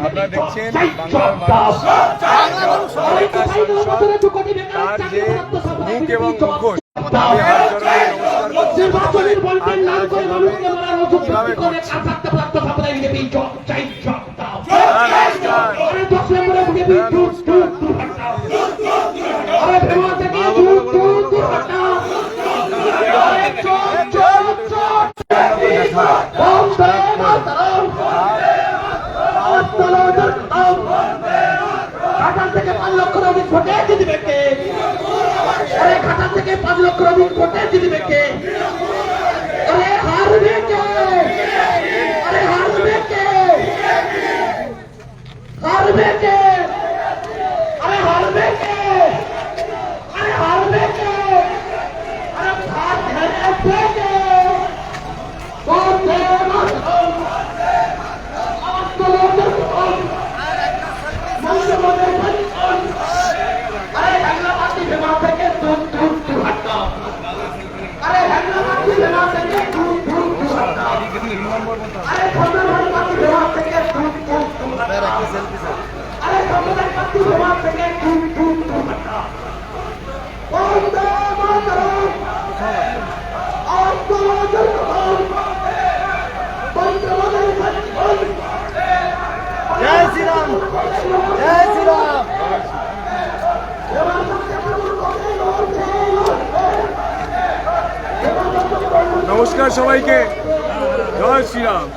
আপনারা দেখছেন বাংলার মানুষ তার যে মুখ এবং মুখোশ আমি হাত জড়িয়ে নমস্কার করছি ঘাটাল থেকে 5 লক্ষ রবিন ভোটে জিতবে কে? আরে ঘাটাল থেকে 5 লক্ষ রবিন ভোটে জিতবে কে? আরে হারবে কে? আরে হারবে কে? হারবে কে? আরে হারবে কে? আরে হারবে কে? আরে ভাত হেরেছে কে? বন্দে মাতরম जय श्री राम जय श्री राम নমস্কার সবাইকে, জয় শ্রীরাম।